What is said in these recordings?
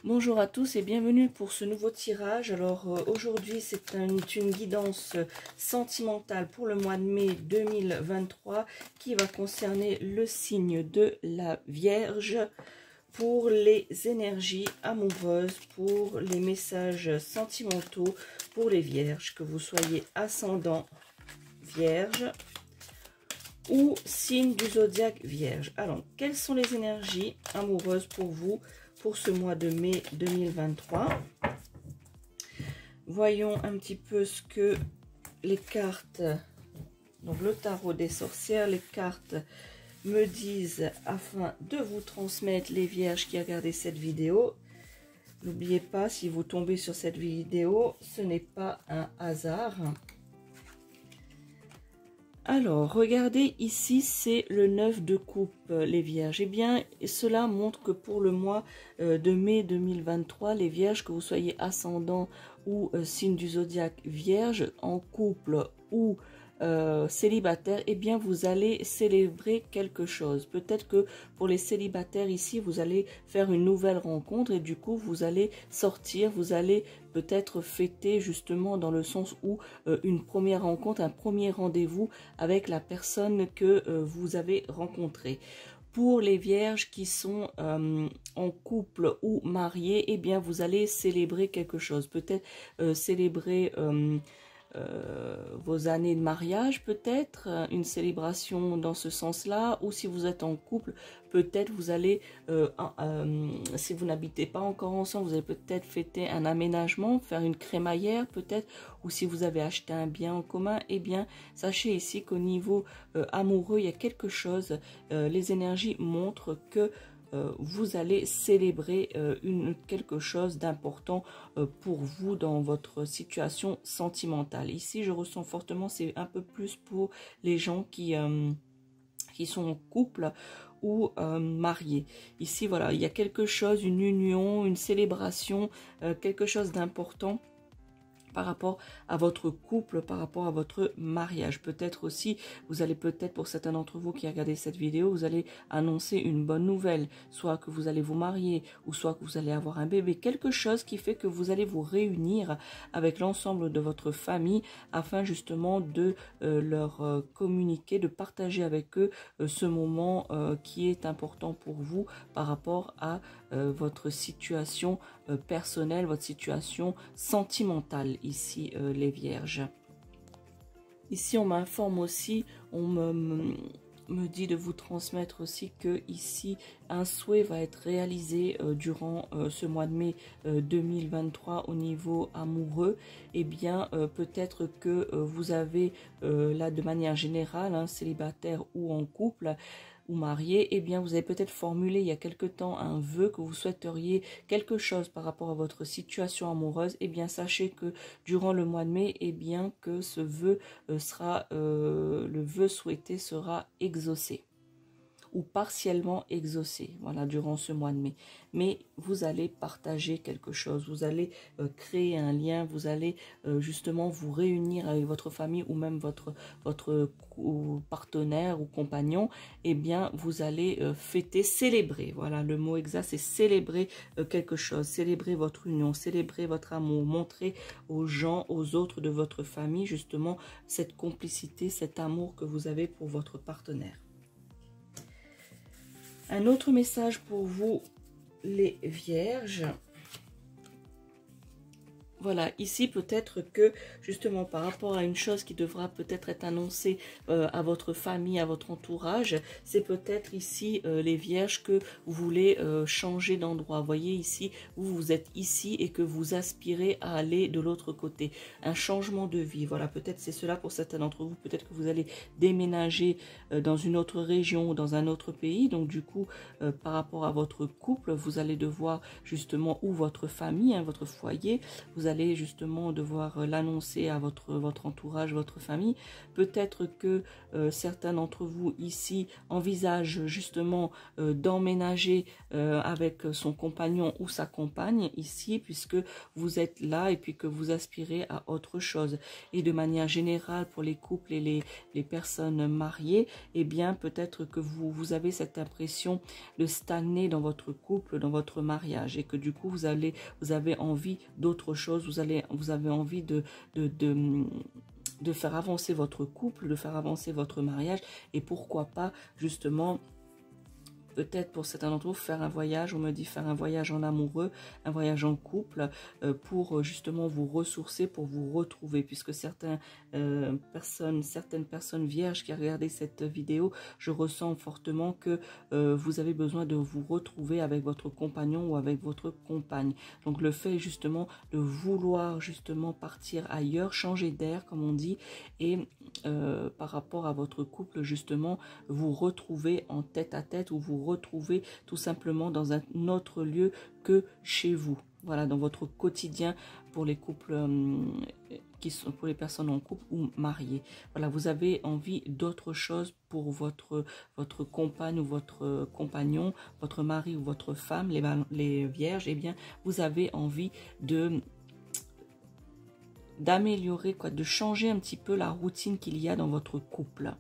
Bonjour à tous et bienvenue pour ce nouveau tirage. Alors aujourd'hui c'est une guidance sentimentale pour le mois de mai 2023 qui va concerner le signe de la Vierge pour les énergies amoureuses, pour les messages sentimentaux pour les Vierges, que vous soyez ascendant Vierge ou signe du zodiaque Vierge. Alors, quelles sont les énergies amoureuses pour vous pour ce mois de mai 2023? Voyons un petit peu ce que les cartes, donc le tarot des sorcières, les cartes me disent afin de vous transmettre, les Vierges qui regardent cette vidéo. N'oubliez pas, si vous tombez sur cette vidéo, ce n'est pas un hasard. Alors, regardez ici, c'est le 9 de coupe, les Vierges. Eh bien, cela montre que pour le mois de mai 2023, les Vierges, que vous soyez ascendant ou signe du zodiaque Vierge, en couple ou célibataire, eh bien, vous allez célébrer quelque chose. Peut-être que pour les célibataires ici, vous allez faire une nouvelle rencontre et du coup, vous allez sortir, vous allez peut-être fêter justement dans le sens où une première rencontre, un premier rendez-vous avec la personne que vous avez rencontrée. Pour les Vierges qui sont en couple ou mariés, eh bien vous allez célébrer quelque chose. Peut-être célébrer vos années de mariage, peut-être une célébration dans ce sens-là, ou si vous êtes en couple, peut-être vous allez, si vous n'habitez pas encore ensemble, vous allez peut-être fêter un aménagement, faire une crémaillère peut-être, ou si vous avez acheté un bien en commun, eh bien sachez ici qu'au niveau amoureux, il y a quelque chose, les énergies montrent que vous allez célébrer quelque chose d'important pour vous dans votre situation sentimentale. Ici, je ressens fortement, c'est un peu plus pour les gens qui sont en couple ou mariés. Ici, voilà, il y a quelque chose, une union, une célébration, quelque chose d'important par rapport à votre couple, par rapport à votre mariage. Peut-être aussi, vous allez peut-être, pour certains d'entre vous qui regardez cette vidéo, vous allez annoncer une bonne nouvelle, soit que vous allez vous marier, ou soit que vous allez avoir un bébé, quelque chose qui fait que vous allez vous réunir avec l'ensemble de votre famille, afin justement de leur communiquer, de partager avec eux ce moment qui est important pour vous par rapport à votre situation personnelle, votre situation sentimentale ici, les Vierges. Ici, on m'informe aussi, on me dit de vous transmettre aussi que ici, un souhait va être réalisé durant ce mois de mai 2023 au niveau amoureux. Eh bien, peut-être que vous avez là de manière générale, hein, célibataire ou en couple, ou marié, eh bien vous avez peut-être formulé il y a quelque temps un vœu que vous souhaiteriez quelque chose par rapport à votre situation amoureuse. Eh bien sachez que durant le mois de mai, eh bien que ce vœu le vœu souhaité sera exaucé ou partiellement exaucé, voilà, durant ce mois de mai. Mais vous allez partager quelque chose, vous allez créer un lien, vous allez justement vous réunir avec votre famille ou même votre partenaire ou compagnon. Eh bien, vous allez fêter, célébrer, voilà, le mot exact, c'est célébrer quelque chose, célébrer votre union, célébrer votre amour, montrer aux gens, aux autres de votre famille, justement, cette complicité, cet amour que vous avez pour votre partenaire. Un autre message pour vous, les Vierges. Voilà, ici peut-être que justement par rapport à une chose qui devra peut-être être annoncée à votre famille, à votre entourage, c'est peut-être ici les Vierges que vous voulez changer d'endroit. Vous voyez ici, vous êtes ici et que vous aspirez à aller de l'autre côté. Un changement de vie, voilà, peut-être c'est cela pour certains d'entre vous. Peut-être que vous allez déménager dans une autre région ou dans un autre pays. Donc du coup, par rapport à votre couple, vous allez devoir justement, ou votre famille, hein, votre foyer, vous allez allez justement devoir l'annoncer à votre entourage, votre famille. Peut-être que certains d'entre vous ici envisagent justement d'emménager avec son compagnon ou sa compagne ici, puisque vous êtes là et puis que vous aspirez à autre chose. Et de manière générale, pour les couples et les personnes mariées, eh bien peut-être que vous avez cette impression de stagner dans votre couple, dans votre mariage, et que du coup vous avez envie d'autre chose, vous avez envie de faire avancer votre couple, de faire avancer votre mariage, et pourquoi pas justement peut-être pour certains d'entre vous faire un voyage, on me dit faire un voyage en amoureux, un voyage en couple, pour justement vous ressourcer, pour vous retrouver, puisque certaines personnes vierges qui ont regardé cette vidéo, je ressens fortement que vous avez besoin de vous retrouver avec votre compagnon ou avec votre compagne. Donc le fait justement de vouloir justement partir ailleurs, changer d'air comme on dit, et par rapport à votre couple justement vous retrouver en tête à tête, ou vous retrouver tout simplement dans un autre lieu que chez vous. Voilà, dans votre quotidien pour les couples pour les personnes en couple ou mariées. Voilà, vous avez envie d'autre chose pour votre compagne ou votre compagnon, votre mari ou votre femme, les vierges. Eh bien, vous avez envie d'améliorer, de changer un petit peu la routine qu'il y a dans votre couple.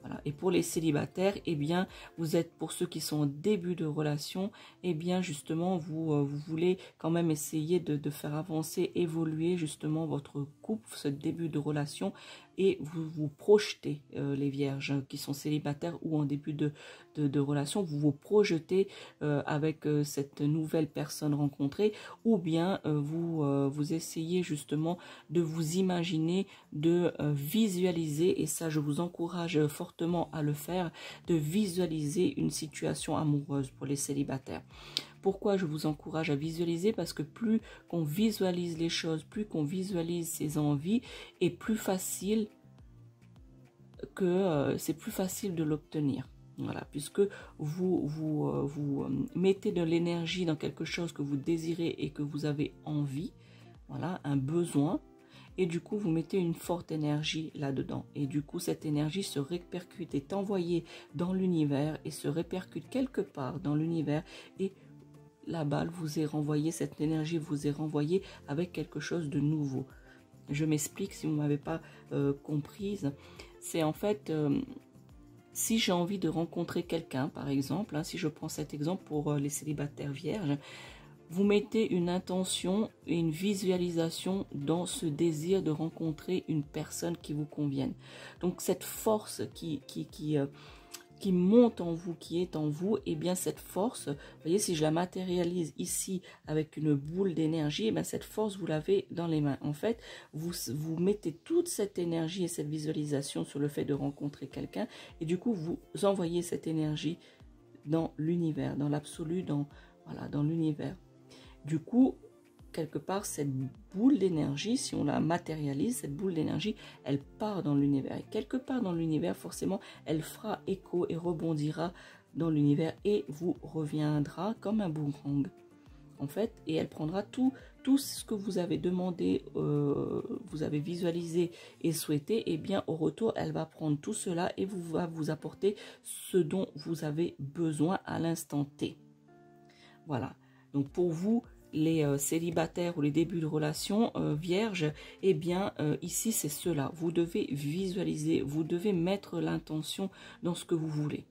Voilà. Et pour les célibataires, eh bien, vous êtes, pour ceux qui sont au début de relation, eh bien, justement, vous voulez quand même essayer de faire avancer, évoluer justement votre couple, ce début de relation, et vous vous projetez, les vierges qui sont célibataires ou en début de relation, vous vous projetez avec cette nouvelle personne rencontrée, ou bien vous essayez justement de vous imaginer, de visualiser, et ça je vous encourage fortement à le faire, de visualiser une situation amoureuse pour les célibataires. Pourquoi je vous encourage à visualiser? Parce que plus qu'on visualise les choses, plus qu'on visualise ses envies, et plus facile que c'est plus facile de l'obtenir. Voilà, puisque vous mettez de l'énergie dans quelque chose que vous désirez et que vous avez envie, voilà, un besoin, et du coup vous mettez une forte énergie là-dedans, et du coup cette énergie se répercute, est envoyée dans l'univers et se répercute quelque part dans l'univers, et la balle vous est renvoyée, cette énergie vous est renvoyée avec quelque chose de nouveau. Je m'explique si vous ne m'avez pas comprise. C'est en fait, si j'ai envie de rencontrer quelqu'un, par exemple, si je prends cet exemple pour les célibataires vierges, vous mettez une intention et une visualisation dans ce désir de rencontrer une personne qui vous convienne. Donc cette force qui monte en vous, qui est en vous, et bien cette force, vous voyez, si je la matérialise ici avec une boule d'énergie, et bien cette force vous l'avez dans les mains. En fait, vous mettez toute cette énergie et cette visualisation sur le fait de rencontrer quelqu'un, et du coup vous envoyez cette énergie dans l'univers, dans l'absolu, dans l'univers. Du coup, quelque part, cette boule d'énergie, si on la matérialise, cette boule d'énergie, elle part dans l'univers. Et quelque part dans l'univers, forcément, elle fera écho et rebondira dans l'univers et vous reviendra comme un boomerang, en fait. Et elle prendra tout ce que vous avez demandé, vous avez visualisé et souhaité, et bien au retour, elle va prendre tout cela et va vous apporter ce dont vous avez besoin à l'instant T. Voilà. Donc pour vous, les célibataires ou les débuts de relation vierges, eh bien ici c'est cela. Vous devez visualiser, vous devez mettre l'intention dans ce que vous voulez.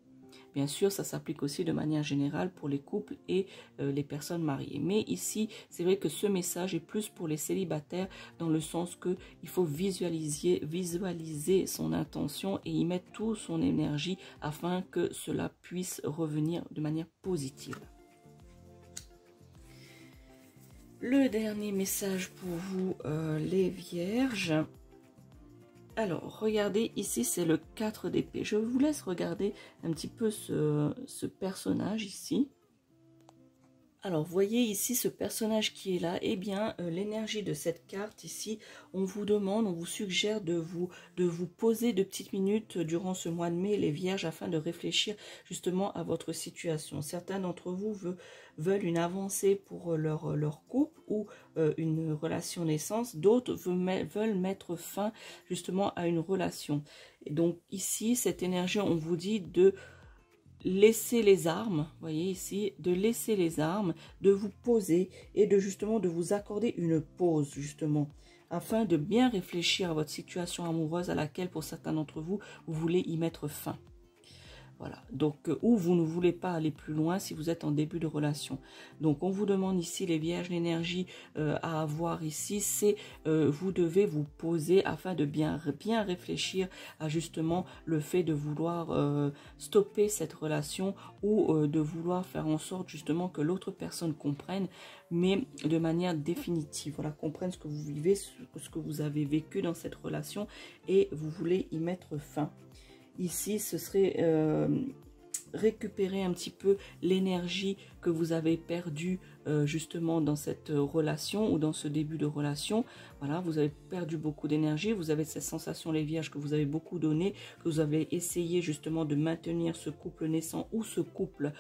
Bien sûr, ça s'applique aussi de manière générale pour les couples et les personnes mariées. Mais ici, c'est vrai que ce message est plus pour les célibataires, dans le sens que il faut visualiser son intention et y mettre toute son énergie afin que cela puisse revenir de manière positive. Le dernier message pour vous, les vierges. Alors, regardez, ici, c'est le 4 d'épée. Je vous laisse regarder un petit peu ce personnage ici. Alors, voyez ici ce personnage qui est là, eh bien, l'énergie de cette carte ici, on vous demande, on vous suggère de vous poser de petites minutes durant ce mois de mai, les vierges, afin de réfléchir justement à votre situation. Certains d'entre vous veulent une avancée pour leur couple ou une relation naissance, d'autres veulent mettre fin justement à une relation. Et donc ici, cette énergie, on vous dit de laisser les armes, voyez ici, de laisser les armes, de vous poser et de justement de vous accorder une pause justement, afin de bien réfléchir à votre situation amoureuse à laquelle pour certains d'entre vous, vous voulez y mettre fin. Voilà, donc ou vous ne voulez pas aller plus loin si vous êtes en début de relation. Donc on vous demande ici les vierges, l'énergie à avoir ici, c'est vous devez vous poser afin de bien réfléchir à justement le fait de vouloir stopper cette relation ou de vouloir faire en sorte justement que l'autre personne comprenne, mais de manière définitive. Voilà, comprenne ce que vous vivez, ce que vous avez vécu dans cette relation et vous voulez y mettre fin. Ici, ce serait récupérer un petit peu l'énergie que vous avez perdue justement dans cette relation ou dans ce début de relation. Voilà, vous avez perdu beaucoup d'énergie, vous avez cette sensation, les vierges, que vous avez beaucoup donné, que vous avez essayé justement de maintenir ce couple naissant ou ce couple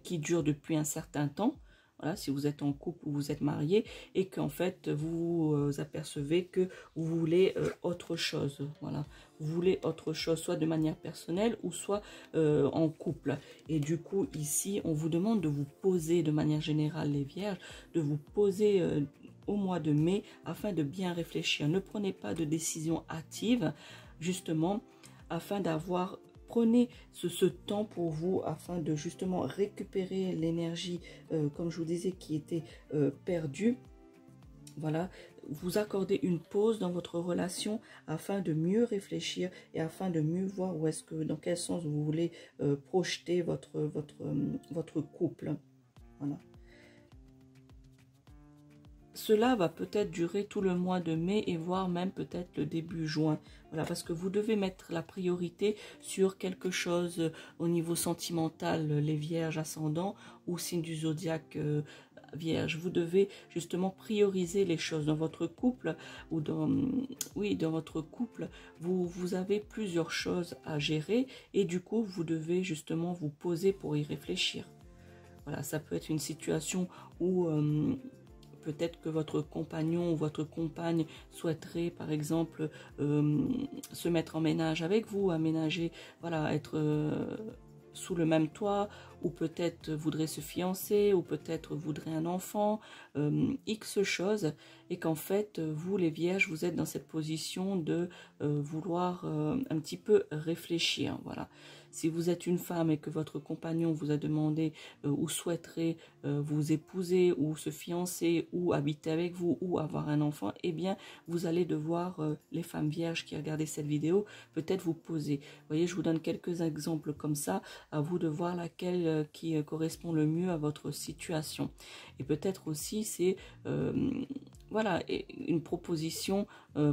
qui dure depuis un certain temps. Voilà, si vous êtes en couple ou vous êtes marié et qu'en fait vous apercevez que vous voulez autre chose. Voilà, vous voulez autre chose, soit de manière personnelle ou soit en couple. Et du coup ici on vous demande de vous poser de manière générale, les vierges, de vous poser au mois de mai afin de bien réfléchir. Ne prenez pas de décision hâtive justement afin d'avoir... Prenez ce temps pour vous afin de justement récupérer l'énergie, comme je vous disais, qui était perdue. Voilà, vous accordez une pause dans votre relation afin de mieux réfléchir et afin de mieux voir où est-ce que, dans quel sens vous voulez projeter votre couple. Voilà. Cela va peut-être durer tout le mois de mai et voire même peut-être le début juin. Voilà, parce que vous devez mettre la priorité sur quelque chose au niveau sentimental, les vierges ascendants ou signes du zodiaque vierge. Vous devez justement prioriser les choses dans votre couple ou dans votre couple. Vous avez plusieurs choses à gérer et du coup, vous devez justement vous poser pour y réfléchir. Voilà, ça peut être une situation où... peut-être que votre compagnon ou votre compagne souhaiterait, par exemple, se mettre en ménage avec vous, aménager, voilà, être sous le même toit, ou peut-être voudrait se fiancer, ou peut-être voudrait un enfant, X choses, et qu'en fait, vous les vierges, vous êtes dans cette position de vouloir un petit peu réfléchir, voilà. Si vous êtes une femme et que votre compagnon vous a demandé ou souhaiterait vous épouser ou se fiancer ou habiter avec vous ou avoir un enfant, eh bien, vous allez devoir, les femmes vierges qui regardent cette vidéo, peut-être vous poser. Vous voyez, je vous donne quelques exemples comme ça, à vous de voir laquelle qui correspond le mieux à votre situation. Et peut-être aussi, c'est... voilà, une proposition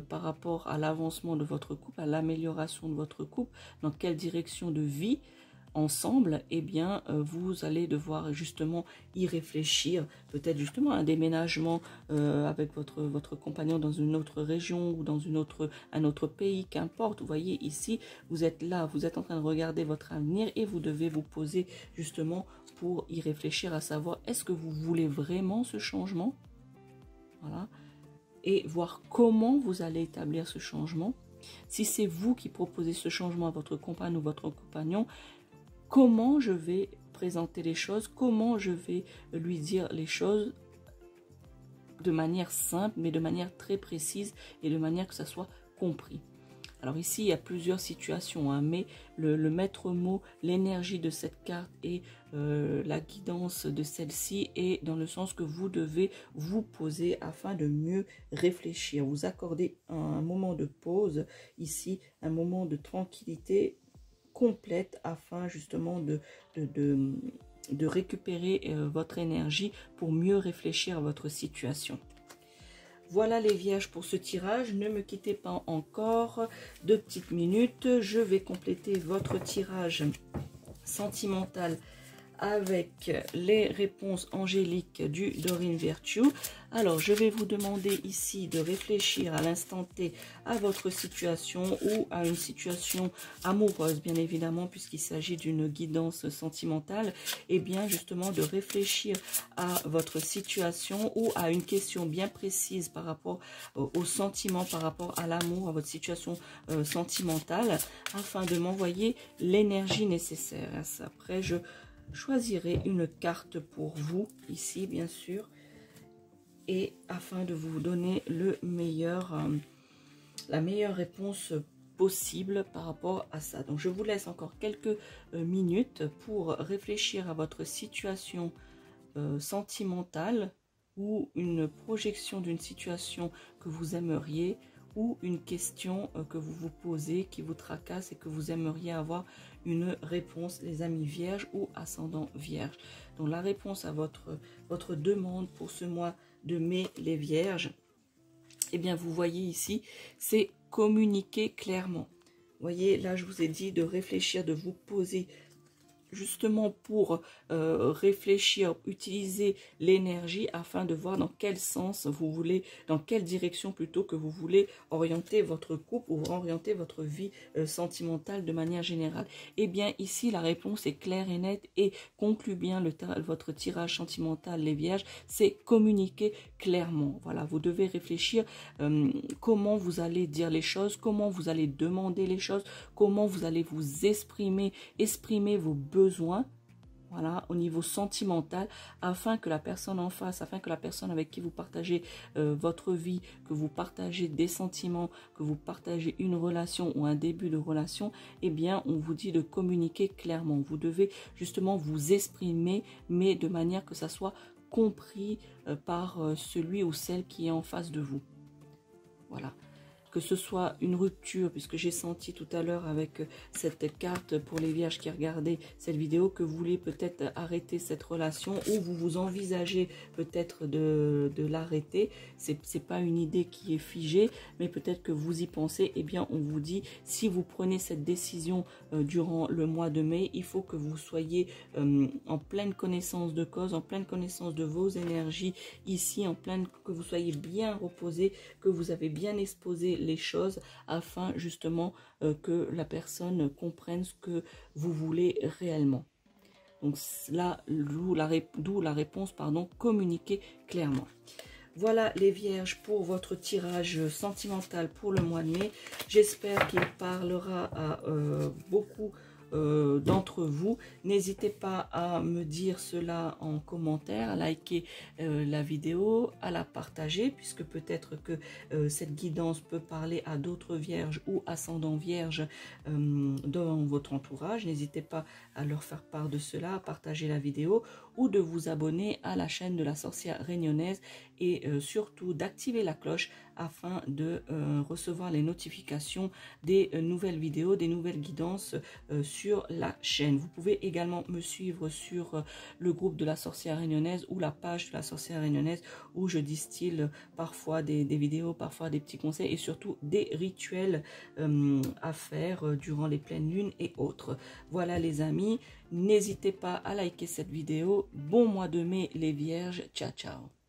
par rapport à l'avancement de votre couple, à l'amélioration de votre couple, dans quelle direction de vie ensemble, eh bien, vous allez devoir justement y réfléchir, peut-être justement un déménagement avec votre compagnon dans une autre région ou dans un autre pays, qu'importe. Vous voyez, ici, vous êtes là, vous êtes en train de regarder votre avenir et vous devez vous poser justement pour y réfléchir, à savoir, est-ce que vous voulez vraiment ce changement? Voilà. Et voir comment vous allez établir ce changement. Si c'est vous qui proposez ce changement à votre compagne ou votre compagnon, comment je vais présenter les choses, comment je vais lui dire les choses de manière simple, mais de manière très précise et de manière que ça soit compris. Alors ici, il y a plusieurs situations, hein, mais le maître mot, l'énergie de cette carte et la guidance de celle-ci est dans le sens que vous devez vous poser afin de mieux réfléchir. Vous accordez un moment de pause ici, un moment de tranquillité complète afin justement de récupérer votre énergie pour mieux réfléchir à votre situation. Voilà les vierges pour ce tirage, ne me quittez pas encore 2 petites minutes, je vais compléter votre tirage sentimental avec les réponses angéliques du Dorine Virtue. Alors, je vais vous demander ici de réfléchir à l'instant T à votre situation ou à une situation amoureuse, bien évidemment, puisqu'il s'agit d'une guidance sentimentale. Et bien, justement, de réfléchir à votre situation ou à une question bien précise par rapport au sentiment, par rapport à l'amour, à votre situation sentimentale, afin de m'envoyer l'énergie nécessaire. Après, je choisirai une carte pour vous, ici, bien sûr, et afin de vous donner le meilleur, la meilleure réponse possible par rapport à ça. Donc, je vous laisse encore quelques minutes pour réfléchir à votre situation sentimentale ou une projection d'une situation que vous aimeriez ou une question que vous vous posez qui vous tracasse et que vous aimeriez avoir une réponse, les amis vierges ou ascendant vierge. Donc la réponse à votre demande pour ce mois de mai, les vierges, eh bien vous voyez ici, c'est communiquer clairement. Vous voyez, là je vous ai dit de réfléchir, de vous poser justement pour réfléchir, utiliser l'énergie afin de voir dans quel sens vous voulez, dans quelle direction plutôt que vous voulez orienter votre couple ou orienter votre vie sentimentale de manière générale. Et bien ici la réponse est claire et nette et conclut bien votre tirage sentimental, les vierges, c'est communiquer clairement. Voilà, vous devez réfléchir comment vous allez dire les choses, comment vous allez demander les choses, comment vous allez vous exprimer vos besoins, voilà, au niveau sentimental, afin que la personne en face, afin que la personne avec qui vous partagez votre vie, que vous partagez des sentiments, que vous partagez une relation ou un début de relation, eh bien, on vous dit de communiquer clairement. Vous devez justement vous exprimer, mais de manière que ça soit compris par celui ou celle qui est en face de vous. Voilà. Que ce soit une rupture, puisque j'ai senti tout à l'heure avec cette carte pour les vierges qui regardaient cette vidéo que vous voulez peut-être arrêter cette relation ou vous envisagez peut-être de l'arrêter. C'est pas une idée qui est figée, mais peut-être que vous y pensez. Eh bien, on vous dit, si vous prenez cette décision durant le mois de mai, il faut que vous soyez en pleine connaissance de cause, en pleine connaissance de vos énergies ici, que vous soyez bien reposé, que vous avez bien exposé les choses afin justement que la personne comprenne ce que vous voulez réellement. Donc là, d'où la réponse, pardon, communiquer clairement. Voilà les vierges pour votre tirage sentimental pour le mois de mai. J'espère qu'il parlera à beaucoup d'entre vous. N'hésitez pas à me dire cela en commentaire, à liker la vidéo, à la partager, puisque peut-être que cette guidance peut parler à d'autres vierges ou ascendants vierges dans votre entourage. N'hésitez pas à leur faire part de cela, à partager la vidéo ou de vous abonner à la chaîne de la sorcière réunionnaise et surtout d'activer la cloche afin de recevoir les notifications des nouvelles vidéos, des nouvelles guidances sur la chaîne. Vous pouvez également me suivre sur le groupe de la sorcière réunionnaise ou la page de la sorcière réunionnaise où je distille parfois des vidéos, parfois des petits conseils et surtout des rituels à faire durant les pleines lunes et autres. Voilà les amis, n'hésitez pas à liker cette vidéo. Bon mois de mai les vierges, ciao ciao.